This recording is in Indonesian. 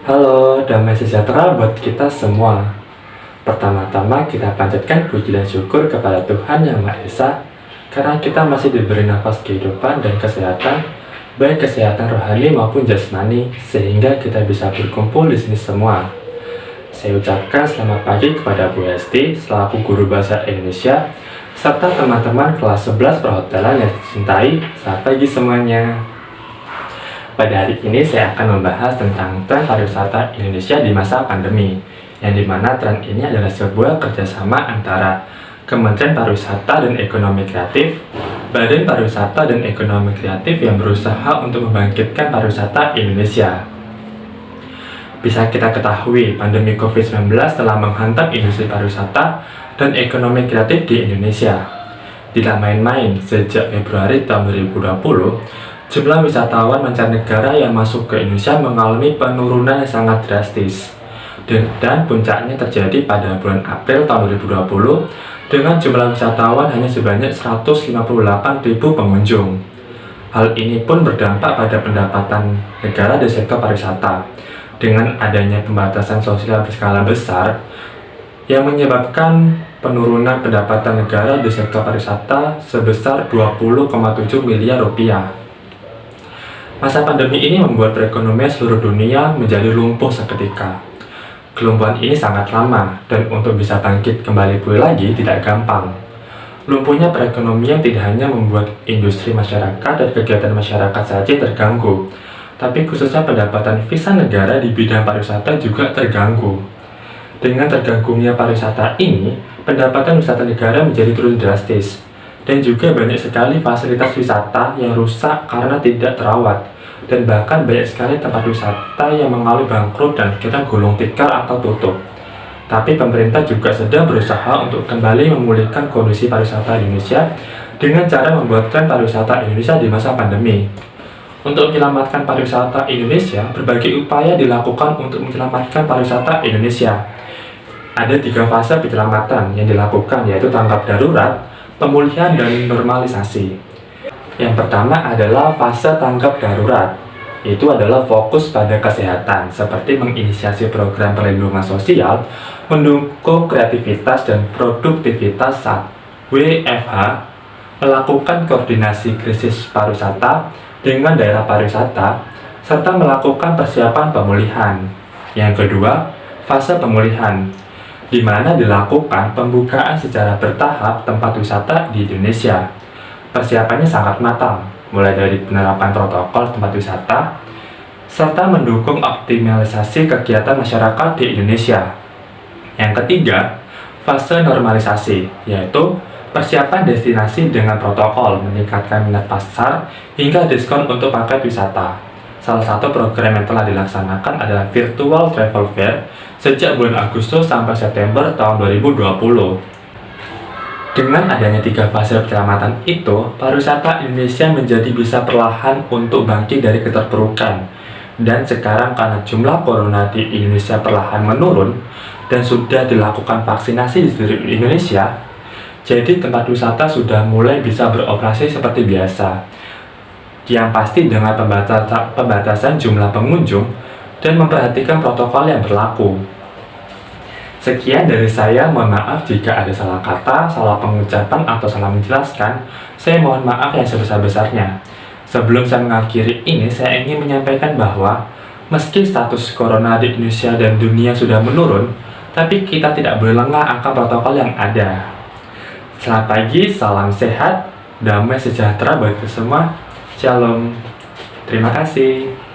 Halo, damai sejahtera buat kita semua. Pertama-tama kita panjatkan puji dan syukur kepada Tuhan Yang Maha Esa karena kita masih diberi nafas kehidupan dan kesehatan, baik kesehatan rohani maupun jasmani, sehingga kita bisa berkumpul di sini semua. Saya ucapkan selamat pagi kepada Bu Hesti selaku guru bahasa Indonesia serta teman-teman kelas 11 perhotelan yang dicintai. Selamat pagi semuanya. Pada hari ini saya akan membahas tentang tren pariwisata Indonesia di masa pandemi, yang dimana tren ini adalah sebuah kerjasama antara Kementerian Pariwisata dan Ekonomi Kreatif, Badan Pariwisata dan Ekonomi Kreatif yang berusaha untuk membangkitkan pariwisata Indonesia. Bisa kita ketahui, pandemi COVID-19 telah menghantam industri pariwisata dan ekonomi kreatif di Indonesia. Tidak main-main, sejak Februari tahun 2020, jumlah wisatawan mancanegara yang masuk ke Indonesia mengalami penurunan yang sangat drastis. Dan puncaknya terjadi pada bulan April tahun 2020 dengan jumlah wisatawan hanya sebanyak 158.000 pengunjung. Hal ini pun berdampak pada pendapatan negara di sektor pariwisata dengan adanya pembatasan sosial berskala besar yang menyebabkan penurunan pendapatan negara di sektor pariwisata sebesar 20,7 miliar rupiah. Masa pandemi ini membuat perekonomian seluruh dunia menjadi lumpuh seketika. Kelumpuhan ini sangat lama, dan untuk bisa bangkit kembali pulih lagi tidak gampang. Lumpuhnya perekonomian tidak hanya membuat industri masyarakat dan kegiatan masyarakat saja terganggu, tapi khususnya pendapatan visa negara di bidang pariwisata juga terganggu. Dengan terganggunya pariwisata ini, pendapatan wisata negara menjadi turun drastis. Dan juga banyak sekali fasilitas wisata yang rusak karena tidak terawat. Dan bahkan banyak sekali tempat wisata yang mengalami bangkrut dan kita gulung tikar atau tutup. Tapi pemerintah juga sedang berusaha untuk kembali memulihkan kondisi pariwisata Indonesia dengan cara membuat tren pariwisata Indonesia di masa pandemi. Untuk menyelamatkan pariwisata Indonesia, berbagai upaya dilakukan untuk menyelamatkan pariwisata Indonesia. Ada 3 fase penyelamatan yang dilakukan, yaitu tanggap darurat, pemulihan dan normalisasi. Yang pertama adalah fase tanggap darurat, yaitu adalah fokus pada kesehatan, seperti menginisiasi program perlindungan sosial, mendukung kreativitas dan produktivitas saat WFH, melakukan koordinasi krisis pariwisata dengan daerah pariwisata, serta melakukan persiapan pemulihan. Yang kedua, fase pemulihan, di mana dilakukan pembukaan secara bertahap tempat wisata di Indonesia. Persiapannya sangat matang, mulai dari penerapan protokol tempat wisata, serta mendukung optimalisasi kegiatan masyarakat di Indonesia. Yang ketiga, fase normalisasi, yaitu persiapan destinasi dengan protokol, meningkatkan minat pasar, hingga diskon untuk paket wisata. Salah satu program yang telah dilaksanakan adalah Virtual Travel Fair sejak bulan Agustus sampai September tahun 2020. Dengan adanya 3 fase penyelamatan itu, pariwisata Indonesia menjadi bisa perlahan untuk bangkit dari keterpurukan. Dan sekarang karena jumlah corona di Indonesia perlahan menurun dan sudah dilakukan vaksinasi di seluruh Indonesia, jadi tempat wisata sudah mulai bisa beroperasi seperti biasa. Yang pasti dengan pembatasan jumlah pengunjung dan memperhatikan protokol yang berlaku. Sekian dari saya, mohon maaf jika ada salah kata, salah pengucapan, atau salah menjelaskan. Saya mohon maaf yang sebesar-besarnya. Sebelum saya mengakhiri ini, saya ingin menyampaikan bahwa meski status corona di Indonesia dan dunia sudah menurun, tapi kita tidak boleh lengah akan protokol yang ada. Selamat pagi, salam sehat, damai sejahtera bagi kita semua. Shalom. Terima kasih.